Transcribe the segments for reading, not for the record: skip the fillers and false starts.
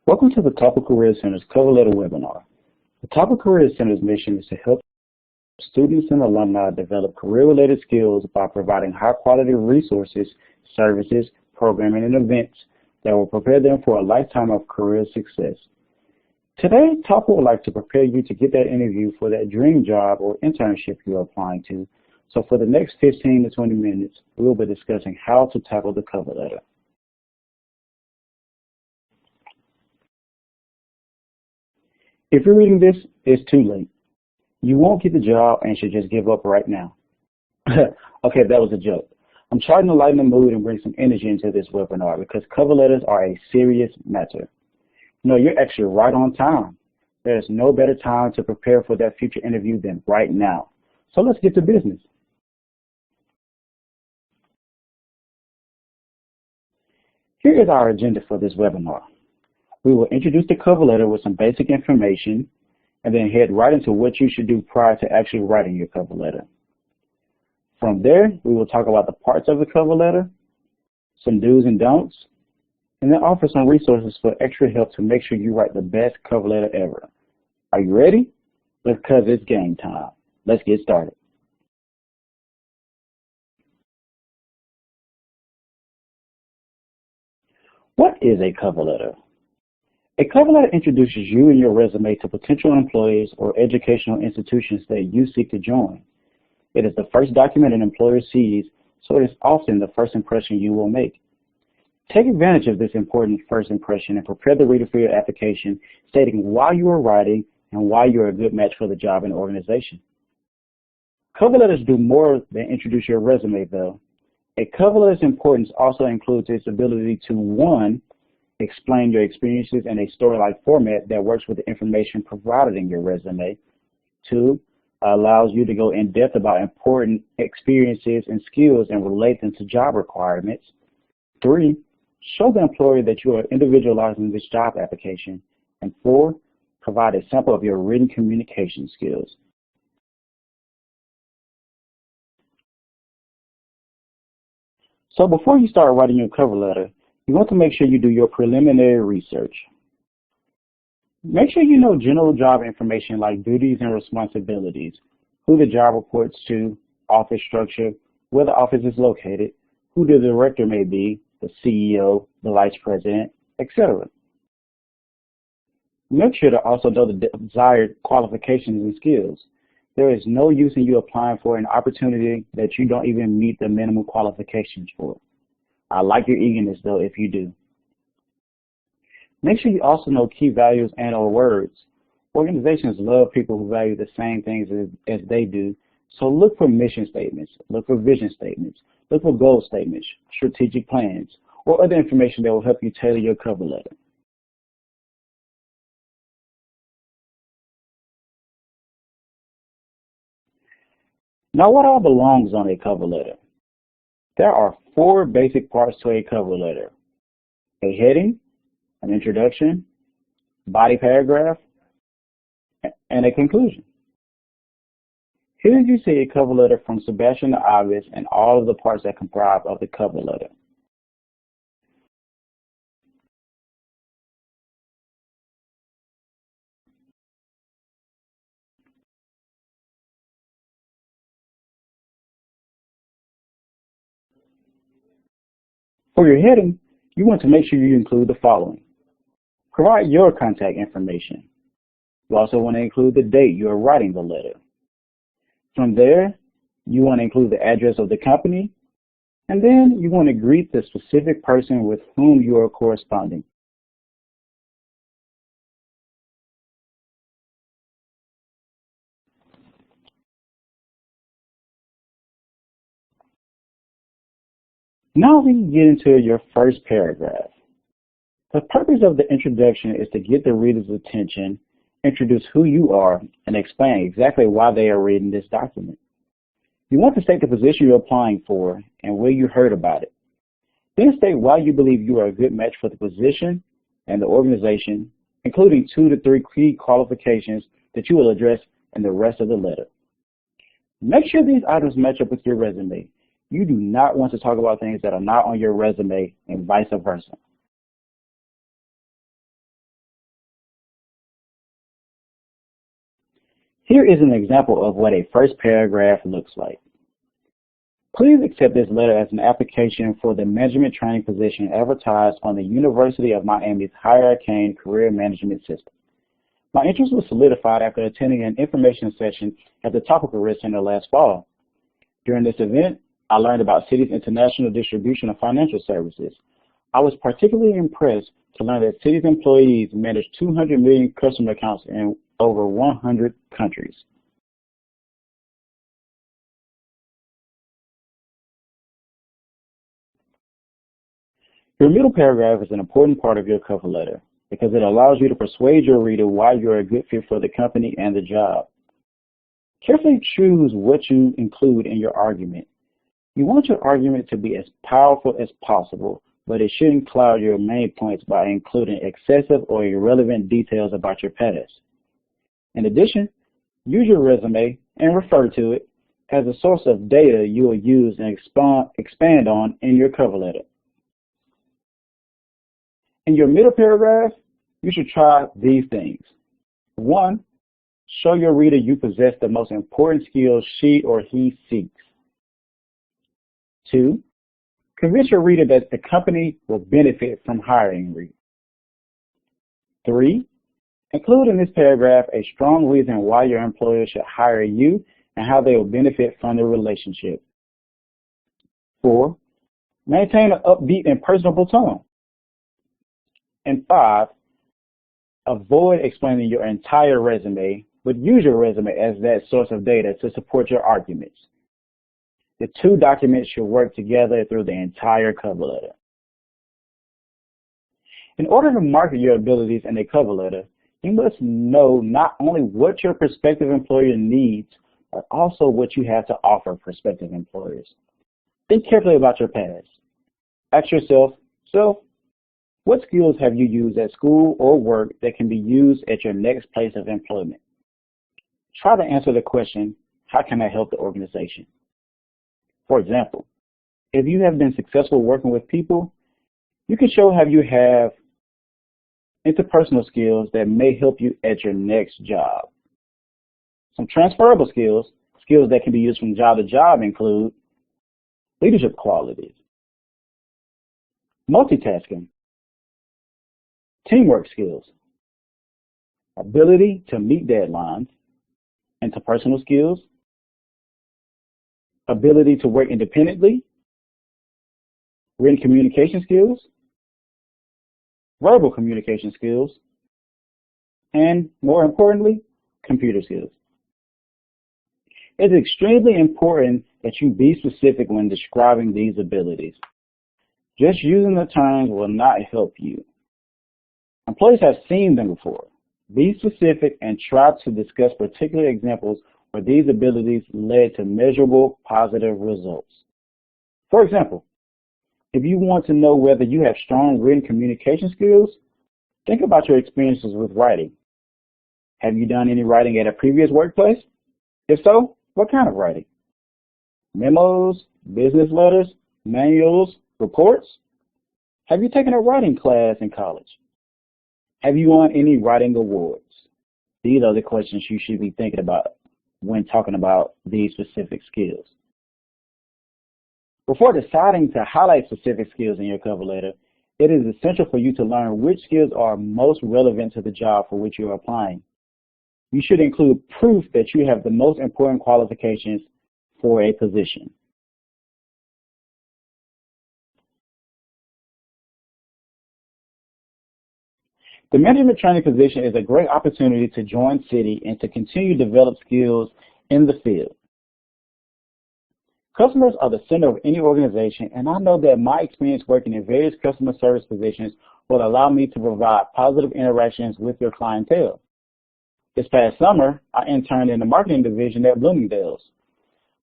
Welcome to the Toppel Career Center's Cover Letter webinar. The Toppel Career Center's mission is to help students and alumni develop career-related skills by providing high-quality resources, services, programming, and events that will prepare them for a lifetime of career success. Today, Toppel would like to prepare you to get that interview for that dream job or internship you're applying to. So for the next 15 to 20 minutes, we'll be discussing how to tackle the cover letter. If you're reading this, it's too late. You won't get the job and should just give up right now. Okay, that was a joke. I'm trying to lighten the mood and bring some energy into this webinar because cover letters are a serious matter. No, you're actually right on time. There's no better time to prepare for that future interview than right now. So let's get to business. Here is our agenda for this webinar. We will introduce the cover letter with some basic information and then head right into what you should do prior to actually writing your cover letter. From there, we will talk about the parts of the cover letter, some do's and don'ts, and then offer some resources for extra help to make sure you write the best cover letter ever. Are you ready? Because it's game time. Let's get started. What is a cover letter? A cover letter introduces you and your resume to potential employees or educational institutions that you seek to join. It is the first document an employer sees, so it is often the first impression you will make. Take advantage of this important first impression and prepare the reader for your application, stating why you are writing and why you are a good match for the job and organization. Cover letters do more than introduce your resume, though. A cover letter's importance also includes its ability to, 1, explain your experiences in a story-like format that works with the information provided in your resume. 2, allows you to go in depth about important experiences and skills and relate them to job requirements. 3, show the employer that you are individualizing this job application. And 4, provide a sample of your written communication skills. So before you start writing your cover letter, you want to make sure you do your preliminary research. Make sure you know general job information like duties and responsibilities, who the job reports to, office structure, where the office is located, who the director may be, the CEO, the vice president, etc. Make sure to also know the desired qualifications and skills. There is no use in you applying for an opportunity that you don't even meet the minimum qualifications for. I like your eagerness, though, if you do. Make sure you also know key values and or words. Organizations love people who value the same things as they do, so look for mission statements, look for vision statements, look for goal statements, strategic plans, or other information that will help you tailor your cover letter. Now, what all belongs on a cover letter? There are 4 basic parts to a cover letter: a heading, an introduction, body paragraph, and a conclusion. Here you see a cover letter from Sebastian the Obvious and all of the parts that comprise of the cover letter. For your heading, you want to make sure you include the following. Provide your contact information. You also want to include the date you are writing the letter. From there, you want to include the address of the company, and then you want to greet the specific person with whom you are corresponding. Now we can get into your first paragraph. The purpose of the introduction is to get the reader's attention, introduce who you are, and explain exactly why they are reading this document. You want to state the position you're applying for and where you heard about it. Then state why you believe you are a good match for the position and the organization, including 2 to 3 key qualifications that you will address in the rest of the letter. Make sure these items match up with your resume. You do not want to talk about things that are not on your resume and vice versa. Here is an example of what a first paragraph looks like. Please accept this letter as an application for the management training position advertised on the University of Miami's Higher Arcane Career Management System. My interest was solidified after attending an information session at the Toppel Career Center last fall. During this event, I learned about Citi's international distribution of financial services. I was particularly impressed to learn that Citi's employees manage 200 million customer accounts in over 100 countries. Your middle paragraph is an important part of your cover letter because it allows you to persuade your reader why you're a good fit for the company and the job. Carefully choose what you include in your argument. You want your argument to be as powerful as possible, but it shouldn't cloud your main points by including excessive or irrelevant details about your past. In addition, use your resume and refer to it as a source of data you will use and expand on in your cover letter. In your middle paragraph, you should try these things. 1, show your reader you possess the most important skills she or he seeks. 2, convince your reader that the company will benefit from hiring you. 3, include in this paragraph a strong reason why your employer should hire you and how they will benefit from the relationship. 4, maintain an upbeat and personable tone. And 5, avoid explaining your entire resume, but use your resume as that source of data to support your arguments. The two documents should work together through the entire cover letter. In order to market your abilities in a cover letter, you must know not only what your prospective employer needs, but also what you have to offer prospective employers. Think carefully about your past. Ask yourself, what skills have you used at school or work that can be used at your next place of employment? Try to answer the question, how can I help the organization? For example, if you have been successful working with people, you can show how you have interpersonal skills that may help you at your next job. Some transferable skills that can be used from job to job include leadership qualities, multitasking, teamwork skills, ability to meet deadlines, interpersonal skills, ability to work independently, written communication skills, verbal communication skills, and more importantly, computer skills. It's extremely important that you be specific when describing these abilities. Just using the terms will not help you. Employees have seen them before. Be specific and try to discuss particular examples where these abilities led to measurable positive results. For example, if you want to know whether you have strong written communication skills, think about your experiences with writing. Have you done any writing at a previous workplace? If so, what kind of writing? Memos, business letters, manuals, reports? Have you taken a writing class in college? Have you won any writing awards? These are the questions you should be thinking about when talking about these specific skills. Before deciding to highlight specific skills in your cover letter, it is essential for you to learn which skills are most relevant to the job for which you are applying. You should include proof that you have the most important qualifications for a position. The management training position is a great opportunity to join Citi and to continue to develop skills in the field. Customers are the center of any organization, and I know that my experience working in various customer service positions will allow me to provide positive interactions with your clientele. This past summer, I interned in the marketing division at Bloomingdale's.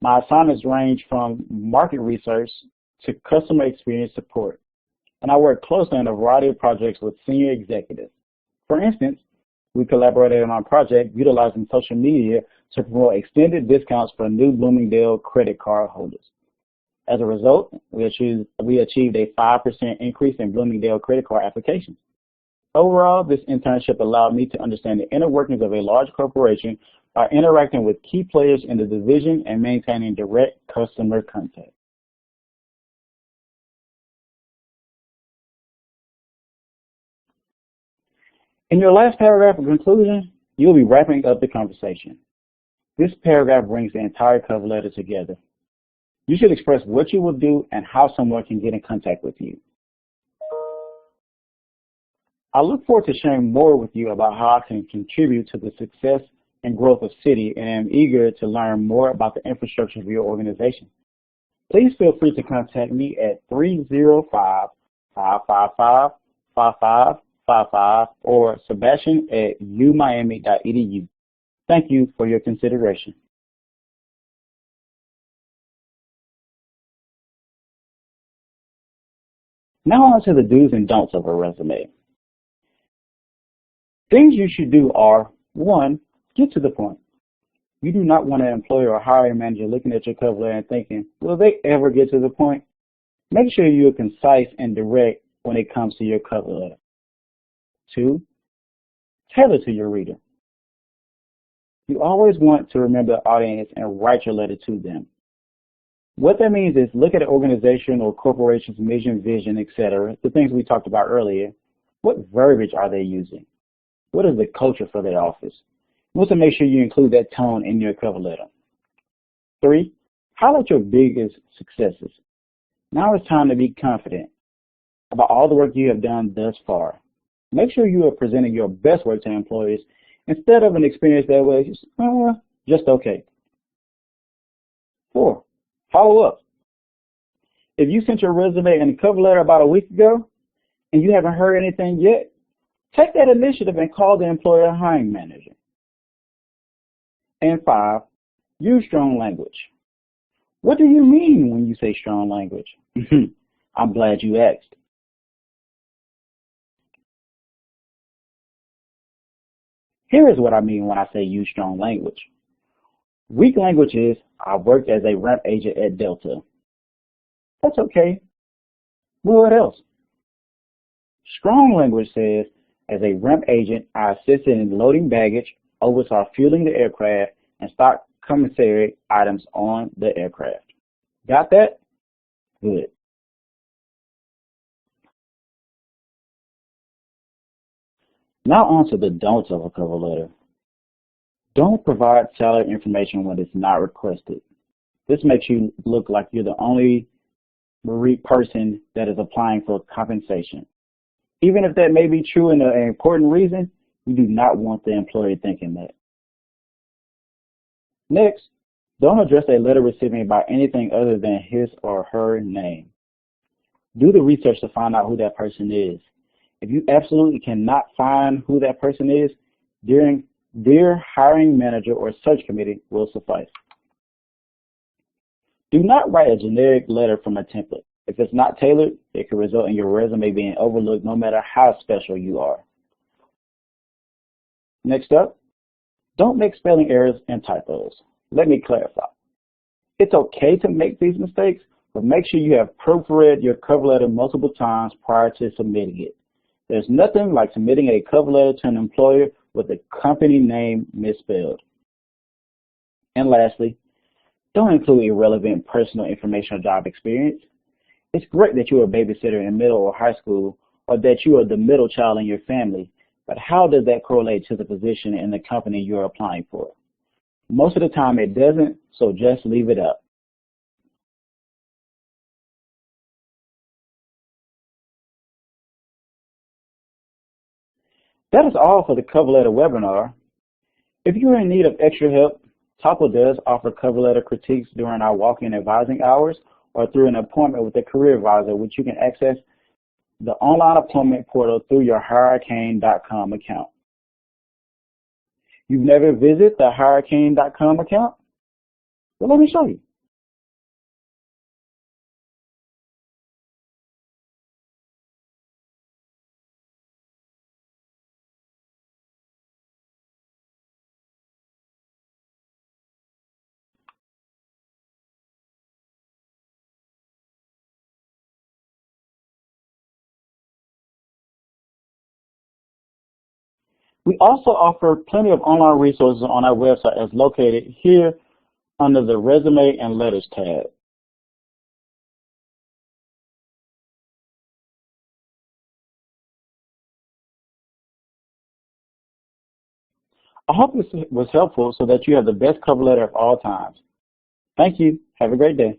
My assignments range from market research to customer experience support, and I worked closely on a variety of projects with senior executives. For instance, we collaborated on a project utilizing social media to promote extended discounts for new Bloomingdale credit card holders. As a result, we achieved a 5% increase in Bloomingdale credit card applications. Overall, this internship allowed me to understand the inner workings of a large corporation are interacting with key players in the division and maintaining direct customer contact. In your last paragraph of conclusion, you'll be wrapping up the conversation. This paragraph brings the entire cover letter together. You should express what you will do and how someone can get in contact with you. I look forward to sharing more with you about how I can contribute to the success and growth of Citi, and am eager to learn more about the infrastructure of your organization. Please feel free to contact me at 305-555-5555 or sebastian@umiami.edu. Thank you for your consideration. Now on to the do's and don'ts of a resume. Things you should do are, 1, get to the point. You do not want an employer or hiring manager looking at your cover letter and thinking, will they ever get to the point? Make sure you're concise and direct when it comes to your cover letter. 2, tailor to your reader. You always want to remember the audience and write your letter to them. What that means is look at an organization or corporation's mission, vision, etc., the things we talked about earlier. What verbiage are they using? What is the culture for their office? You want to make sure you include that tone in your cover letter. 3, highlight your biggest successes. Now it's time to be confident about all the work you have done thus far. Make sure you are presenting your best work to employees instead of an experience that was just okay. 4, follow up. If you sent your resume and cover letter about a week ago and you haven't heard anything yet, take that initiative and call the employer hiring manager. And 5, use strong language. What do you mean when you say strong language? I'm glad you asked. Here is what I mean when I say use strong language. Weak language is, I worked as a ramp agent at Delta. That's okay. Well, what else? Strong language says, as a ramp agent, I assisted in loading baggage, oversaw fueling the aircraft, and stock commissary items on the aircraft. Got that? Good. Now on to the don'ts of a cover letter. Don't provide salary information when it's not requested. This makes you look like you're the only person that is applying for compensation. Even if that may be true and an important reason, you do not want the employer thinking that. Next, don't address a letter recipient by anything other than his or her name. Do the research to find out who that person is. If you absolutely cannot find who that person is, dear hiring manager or search committee will suffice. Do not write a generic letter from a template. If it's not tailored, it can result in your resume being overlooked no matter how special you are. Next up, don't make spelling errors and typos. Let me clarify. It's okay to make these mistakes, but make sure you have proofread your cover letter multiple times prior to submitting it. There's nothing like submitting a cover letter to an employer with the company name misspelled. And lastly, don't include irrelevant personal information or job experience. It's great that you are a babysitter in middle or high school, or that you are the middle child in your family, but how does that correlate to the position in the company you're applying for? Most of the time it doesn't, so just leave it up. That is all for the cover letter webinar. If you are in need of extra help, Toppel does offer cover letter critiques during our walk-in advising hours or through an appointment with a career advisor, which you can access the online appointment portal through your hurricane.com account. You've never visited the hurricane.com account? Well, let me show you. We also offer plenty of online resources on our website as located here under the Resume and Letters tab. I hope this was helpful so that you have the best cover letter of all times. Thank you. Have a great day.